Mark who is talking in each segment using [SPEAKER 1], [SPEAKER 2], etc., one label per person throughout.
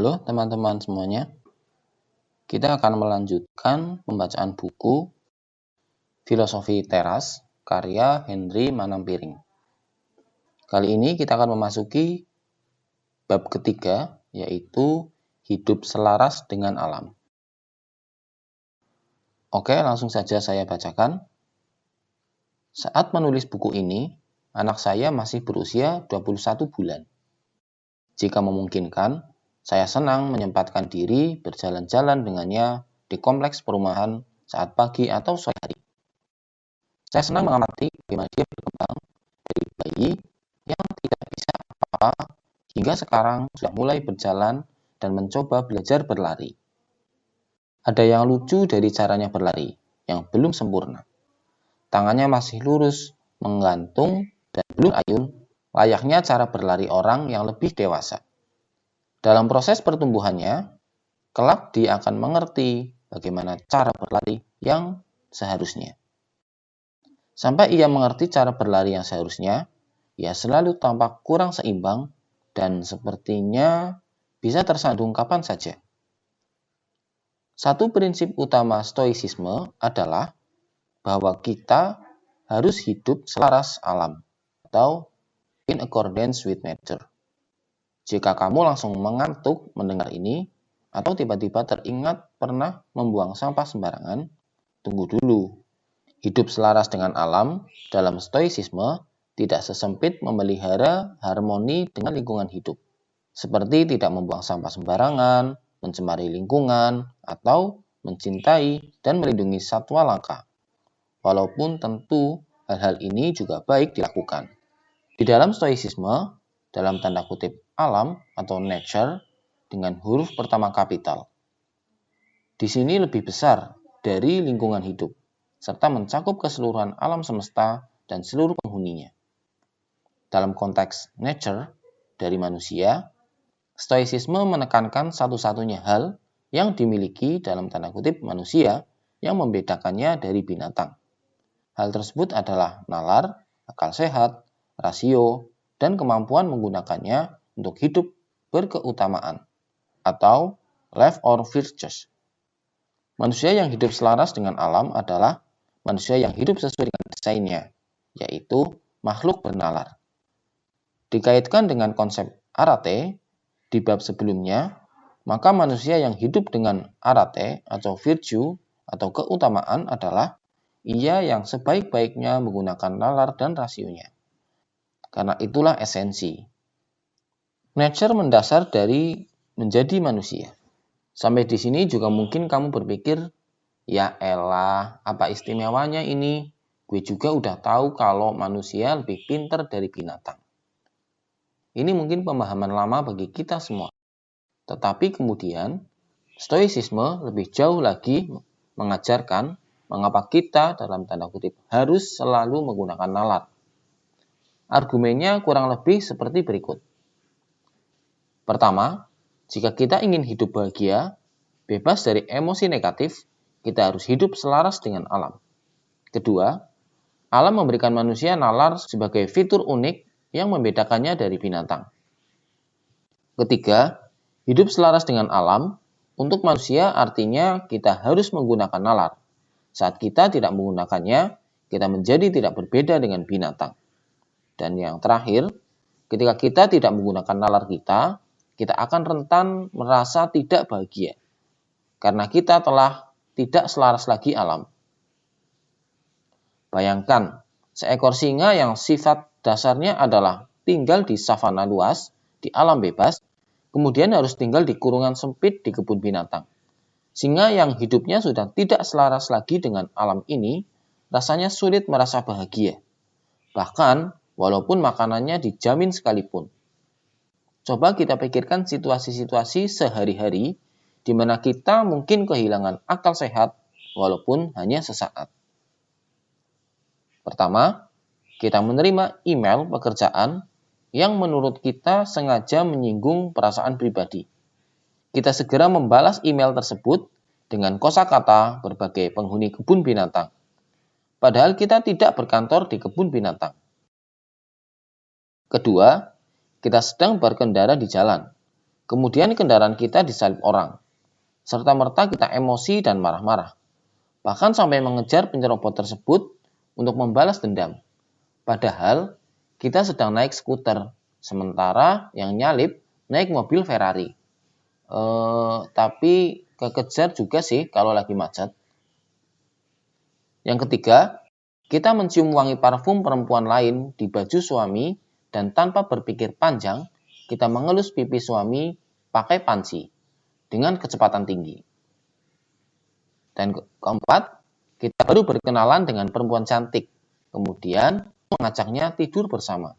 [SPEAKER 1] Halo teman-teman semuanya, kita akan melanjutkan pembacaan buku Filosofi Teras karya Henry Manampiring. Kali ini kita akan memasuki bab ketiga, yaitu hidup selaras dengan alam. Oke, langsung saja saya bacakan. Saat menulis buku ini, anak saya masih berusia 21 bulan. Jika memungkinkan, saya senang menyempatkan diri berjalan-jalan dengannya di kompleks perumahan saat pagi atau sore hari. Saya senang mengamati bagaimana dia berkembang dari bayi yang tidak bisa apa-apa hingga sekarang sudah mulai berjalan dan mencoba belajar berlari. Ada yang lucu dari caranya berlari yang belum sempurna. Tangannya masih lurus, menggantung, dan belum ayun, layaknya cara berlari orang yang lebih dewasa. Dalam proses pertumbuhannya, kelak dia akan mengerti bagaimana cara berlari yang seharusnya. Sampai ia mengerti cara berlari yang seharusnya, ia selalu tampak kurang seimbang dan sepertinya bisa tersandung kapan saja. Satu prinsip utama stoicisme adalah bahwa kita harus hidup selaras alam atau in accordance with nature. Jika kamu langsung mengantuk mendengar ini, atau tiba-tiba teringat pernah membuang sampah sembarangan, tunggu dulu. Hidup selaras dengan alam dalam stoicisme tidak sesempit memelihara harmoni dengan lingkungan hidup, seperti tidak membuang sampah sembarangan, mencemari lingkungan, atau mencintai dan melindungi satwa langka. Walaupun tentu hal-hal ini juga baik dilakukan. Di dalam stoicisme, dalam tanda kutip alam atau nature dengan huruf pertama kapital. Di sini lebih besar dari lingkungan hidup, serta mencakup keseluruhan alam semesta dan seluruh penghuninya. Dalam konteks nature dari manusia, stoicisme menekankan satu-satunya hal yang dimiliki dalam tanda kutip manusia yang membedakannya dari binatang. Hal tersebut adalah nalar, akal sehat, rasio, dan kemampuan menggunakannya untuk hidup berkeutamaan atau life or virtues. Manusia yang hidup selaras dengan alam adalah manusia yang hidup sesuai dengan desainnya, yaitu makhluk bernalar. Dikaitkan dengan konsep arate di bab sebelumnya, maka manusia yang hidup dengan arate atau virtue atau keutamaan adalah ia yang sebaik-baiknya menggunakan nalar dan rasionya. Karena itulah esensi. Nature mendasar dari menjadi manusia. Sampai di sini juga mungkin kamu berpikir, ya elah, apa istimewanya ini? Gue juga udah tahu kalau manusia lebih pintar dari binatang. Ini mungkin pemahaman lama bagi kita semua. Tetapi kemudian, stoicisme lebih jauh lagi mengajarkan mengapa kita dalam tanda kutip harus selalu menggunakan nalar. Argumennya kurang lebih seperti berikut. Pertama, jika kita ingin hidup bahagia, bebas dari emosi negatif, kita harus hidup selaras dengan alam. Kedua, alam memberikan manusia nalar sebagai fitur unik yang membedakannya dari binatang. Ketiga, hidup selaras dengan alam untuk manusia artinya kita harus menggunakan nalar. Saat kita tidak menggunakannya, kita menjadi tidak berbeda dengan binatang. Dan yang terakhir, ketika kita tidak menggunakan nalar kita akan rentan merasa tidak bahagia. Karena kita telah tidak selaras lagi alam. Bayangkan, seekor singa yang sifat dasarnya adalah tinggal di savana luas, di alam bebas, kemudian harus tinggal di kurungan sempit di kebun binatang. Singa yang hidupnya sudah tidak selaras lagi dengan alam ini, rasanya sulit merasa bahagia. Bahkan, walaupun makanannya dijamin sekalipun. Coba kita pikirkan situasi-situasi sehari-hari di mana kita mungkin kehilangan akal sehat walaupun hanya sesaat. Pertama, kita menerima email pekerjaan yang menurut kita sengaja menyinggung perasaan pribadi. Kita segera membalas email tersebut dengan kosakata berbagai penghuni kebun binatang. Padahal kita tidak berkantor di kebun binatang. Kedua, kita sedang berkendara di jalan. Kemudian kendaraan kita disalip orang. Serta-merta kita emosi dan marah-marah. Bahkan sampai mengejar penyerobot tersebut untuk membalas dendam. Padahal kita sedang naik skuter, sementara yang nyalip naik mobil Ferrari. Tapi kekejar juga sih kalau lagi macet. Yang ketiga, kita mencium wangi parfum perempuan lain di baju suami dan tanpa berpikir panjang, kita mengelus pipi suami pakai panci dengan kecepatan tinggi. Dan keempat, kita baru berkenalan dengan perempuan cantik, kemudian mengajaknya tidur bersama.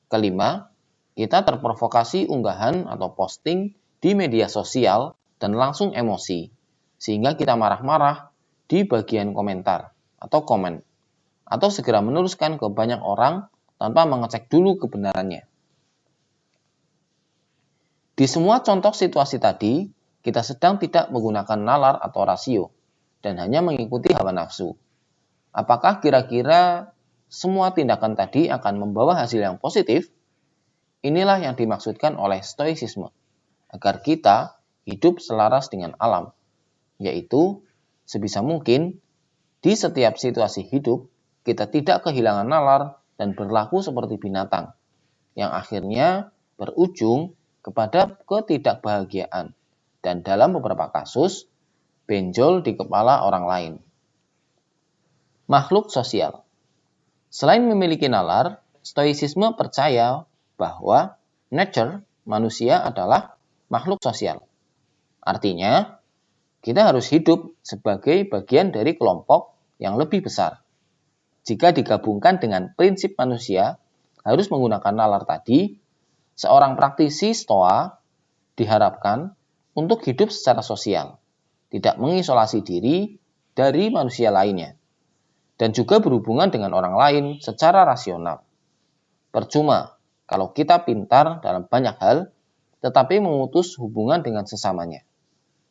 [SPEAKER 1] Kelima, kita terprovokasi unggahan atau posting di media sosial dan langsung emosi, sehingga kita marah-marah di bagian komentar atau komen, atau segera meneruskan ke banyak orang tanpa mengecek dulu kebenarannya. Di semua contoh situasi tadi, kita sedang tidak menggunakan nalar atau rasio, dan hanya mengikuti hawa nafsu. Apakah kira-kira semua tindakan tadi akan membawa hasil yang positif? Inilah yang dimaksudkan oleh stoicisme, agar kita hidup selaras dengan alam, yaitu sebisa mungkin di setiap situasi hidup kita tidak kehilangan nalar dan berlaku seperti binatang, yang akhirnya berujung kepada ketidakbahagiaan dan dalam beberapa kasus benjol di kepala orang lain. Makhluk sosial. Selain memiliki nalar, stoicisme percaya bahwa nature, manusia adalah makhluk sosial. Artinya, kita harus hidup sebagai bagian dari kelompok yang lebih besar. Jika digabungkan dengan prinsip manusia harus menggunakan nalar tadi, seorang praktisi stoa diharapkan untuk hidup secara sosial, tidak mengisolasi diri dari manusia lainnya, dan juga berhubungan dengan orang lain secara rasional. Percuma kalau kita pintar dalam banyak hal, tetapi memutus hubungan dengan sesamanya.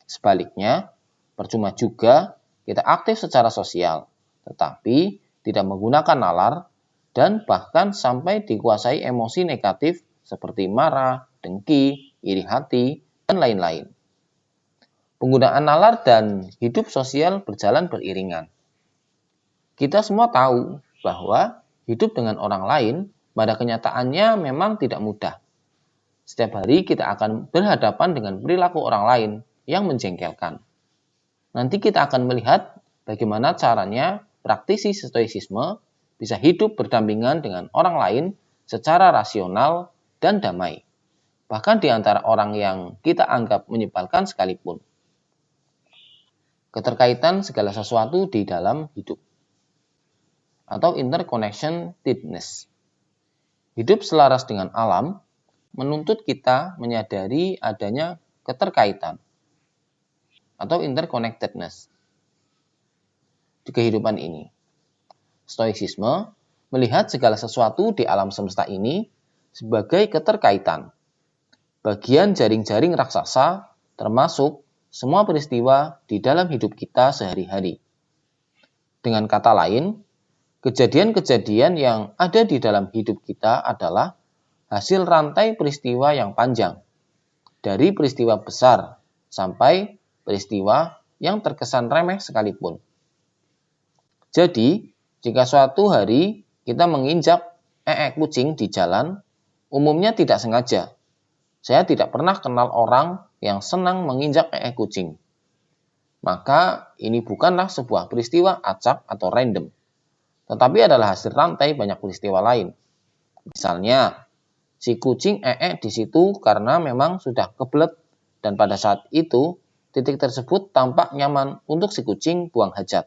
[SPEAKER 1] Sebaliknya, percuma juga kita aktif secara sosial, tetapi tidak menggunakan nalar dan bahkan sampai dikuasai emosi negatif seperti marah, dengki, iri hati, dan lain-lain. Penggunaan nalar dan hidup sosial berjalan beriringan. Kita semua tahu bahwa hidup dengan orang lain pada kenyataannya memang tidak mudah. Setiap hari kita akan berhadapan dengan perilaku orang lain yang menjengkelkan. Nanti kita akan melihat bagaimana caranya praktisi stoicisme bisa hidup berdampingan dengan orang lain secara rasional dan damai, bahkan di antara orang yang kita anggap menyebalkan sekalipun. Keterkaitan segala sesuatu di dalam hidup, atau interconnectedness. Hidup selaras dengan alam menuntut kita menyadari adanya keterkaitan, atau interconnectedness di kehidupan ini. Stoicisme melihat segala sesuatu di alam semesta ini sebagai keterkaitan, bagian jaring-jaring raksasa, termasuk semua peristiwa di dalam hidup kita sehari-hari. Dengan kata lain, kejadian-kejadian yang ada di dalam hidup kita adalah hasil rantai peristiwa yang panjang, dari peristiwa besar sampai peristiwa yang terkesan remeh sekalipun. Jadi, jika suatu hari kita menginjak kucing di jalan, umumnya tidak sengaja. Saya tidak pernah kenal orang yang senang menginjak kucing. Maka ini bukanlah sebuah peristiwa acak atau random, tetapi adalah hasil rantai banyak peristiwa lain. Misalnya, si kucing di situ karena memang sudah kebelet dan pada saat itu titik tersebut tampak nyaman untuk si kucing buang hajat.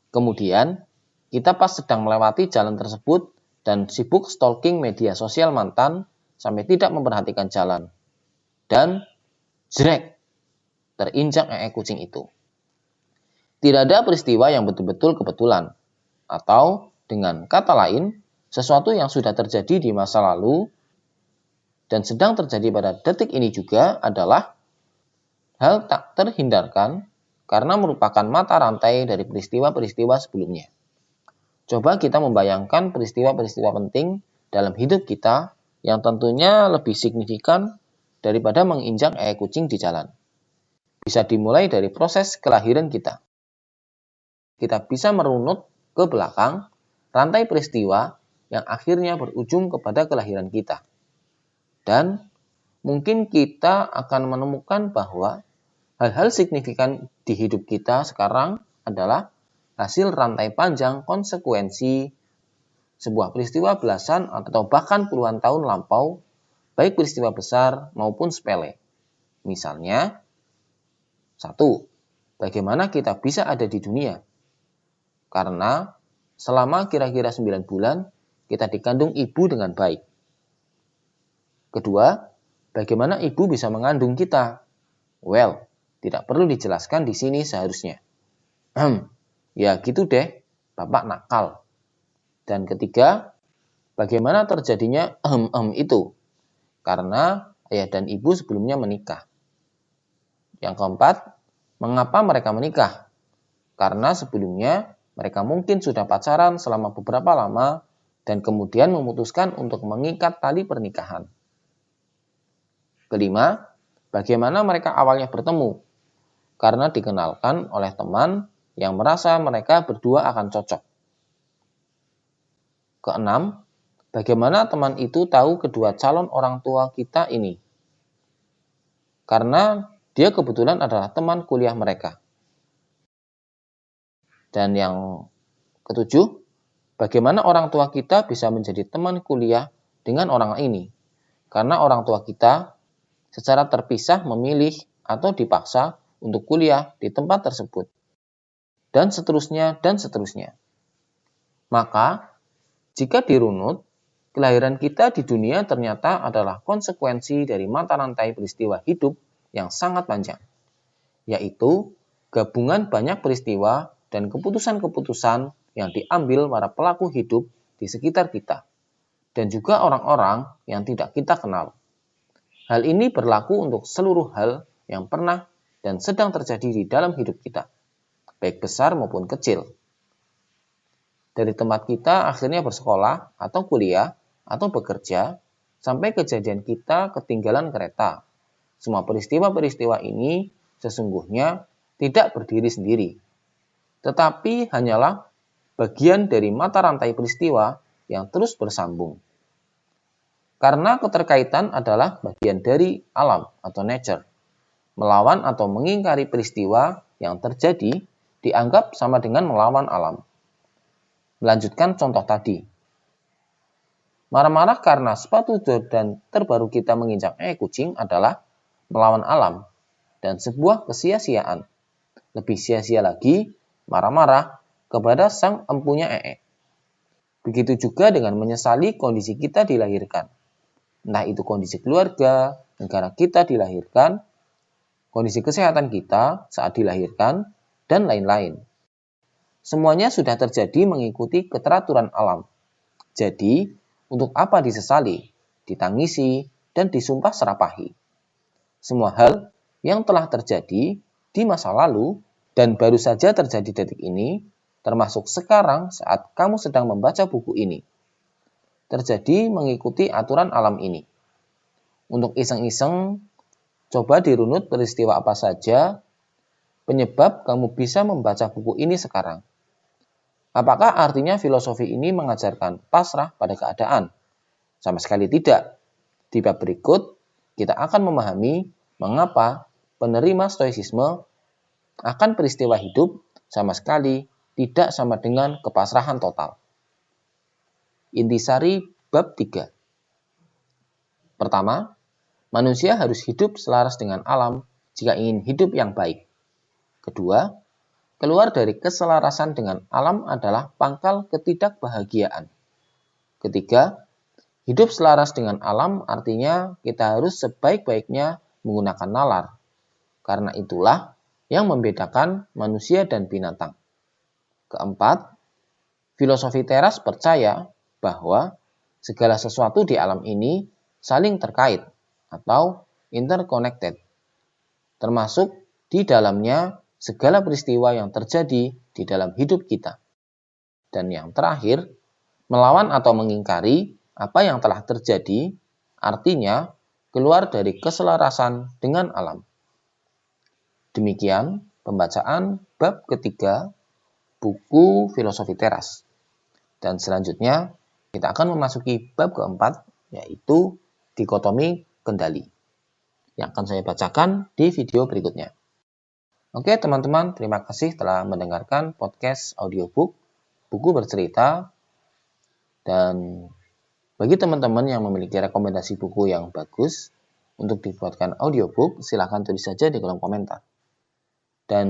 [SPEAKER 1] Kemudian, kita pas sedang melewati jalan tersebut dan sibuk stalking media sosial mantan sampai tidak memperhatikan jalan. Dan jrek, terinjak kucing itu. Tidak ada peristiwa yang betul-betul kebetulan. Atau dengan kata lain, sesuatu yang sudah terjadi di masa lalu dan sedang terjadi pada detik ini juga adalah hal tak terhindarkan karena merupakan mata rantai dari peristiwa-peristiwa sebelumnya. Coba kita membayangkan peristiwa-peristiwa penting dalam hidup kita yang tentunya lebih signifikan daripada menginjak kucing di jalan. Bisa dimulai dari proses kelahiran kita. Kita bisa merunut ke belakang rantai peristiwa yang akhirnya berujung kepada kelahiran kita. Dan mungkin kita akan menemukan bahwa hal-hal signifikan di hidup kita sekarang adalah hasil rantai panjang konsekuensi sebuah peristiwa belasan atau bahkan puluhan tahun lampau, baik peristiwa besar maupun sepele. Misalnya, 1. Bagaimana kita bisa ada di dunia? Karena selama kira-kira 9 bulan, kita dikandung ibu dengan baik. Kedua, bagaimana ibu bisa mengandung kita? Well, tidak perlu dijelaskan di sini seharusnya. Ya gitu deh, Bapak nakal. Dan ketiga, bagaimana terjadinya itu? Karena ayah dan ibu sebelumnya menikah. Yang keempat, mengapa mereka menikah? Karena sebelumnya mereka mungkin sudah pacaran selama beberapa lama dan kemudian memutuskan untuk mengikat tali pernikahan. Kelima, bagaimana mereka awalnya bertemu? Karena dikenalkan oleh teman yang merasa mereka berdua akan cocok. Keenam, bagaimana teman itu tahu kedua calon orang tua kita ini? Karena dia kebetulan adalah teman kuliah mereka. Dan yang ketujuh, bagaimana orang tua kita bisa menjadi teman kuliah dengan orang ini? Karena orang tua kita secara terpisah memilih atau dipaksa untuk kuliah di tempat tersebut. Dan seterusnya, dan seterusnya. Maka, jika dirunut, kelahiran kita di dunia ternyata adalah konsekuensi dari mata rantai peristiwa hidup yang sangat panjang, yaitu gabungan banyak peristiwa dan keputusan-keputusan yang diambil para pelaku hidup di sekitar kita, dan juga orang-orang yang tidak kita kenal. Hal ini berlaku untuk seluruh hal yang pernah dan sedang terjadi di dalam hidup kita, baik besar maupun kecil. Dari tempat kita akhirnya bersekolah atau kuliah atau bekerja, sampai kejadian kita ketinggalan kereta. Semua peristiwa-peristiwa ini sesungguhnya tidak berdiri sendiri, tetapi hanyalah bagian dari mata rantai peristiwa yang terus bersambung. Karena keterkaitan adalah bagian dari alam atau nature. Melawan atau mengingkari peristiwa yang terjadi dianggap sama dengan melawan alam. Melanjutkan contoh tadi. Marah-marah karena sepatu Jordan terbaru kita menginjak kucing adalah melawan alam dan sebuah kesia-siaan. Lebih sia-sia lagi, marah-marah kepada sang empunya Begitu juga dengan menyesali kondisi kita dilahirkan. Entah itu kondisi keluarga, negara kita dilahirkan, kondisi kesehatan kita saat dilahirkan, dan lain-lain. Semuanya sudah terjadi mengikuti keteraturan alam. Jadi, untuk apa disesali, ditangisi, dan disumpah serapahi? Semua hal yang telah terjadi di masa lalu dan baru saja terjadi detik ini, termasuk sekarang saat kamu sedang membaca buku ini, terjadi mengikuti aturan alam ini. Untuk iseng-iseng, coba dirunut peristiwa apa saja penyebab kamu bisa membaca buku ini sekarang. Apakah artinya filosofi ini mengajarkan pasrah pada keadaan? Sama sekali tidak. Di bab berikut, kita akan memahami mengapa penerima stoicisme akan peristiwa hidup sama sekali tidak sama dengan kepasrahan total. Intisari bab 3. Pertama, manusia harus hidup selaras dengan alam jika ingin hidup yang baik. Kedua, keluar dari keselarasan dengan alam adalah pangkal ketidakbahagiaan. Ketiga, hidup selaras dengan alam artinya kita harus sebaik-baiknya menggunakan nalar. Karena itulah yang membedakan manusia dan binatang. Keempat, filosofi teras percaya bahwa segala sesuatu di alam ini saling terkait atau interconnected, termasuk di dalamnya segala peristiwa yang terjadi di dalam hidup kita. Dan yang terakhir, melawan atau mengingkari apa yang telah terjadi, artinya keluar dari keselarasan dengan alam. Demikian pembacaan bab ketiga buku Filosofi Teras. Dan selanjutnya kita akan memasuki bab keempat, yaitu dikotomi kendali, yang akan saya bacakan di video berikutnya. Oke teman-teman, terima kasih telah mendengarkan podcast audiobook Buku Bercerita. Dan bagi teman-teman yang memiliki rekomendasi buku yang bagus untuk dibuatkan audiobook, silahkan tulis saja di kolom komentar. Dan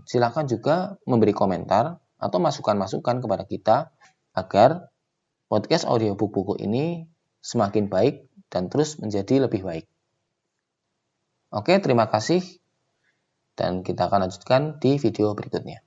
[SPEAKER 1] silahkan juga memberi komentar atau masukan-masukan kepada kita agar podcast audiobook buku ini semakin baik dan terus menjadi lebih baik. Oke, terima kasih. Dan kita akan lanjutkan di video berikutnya.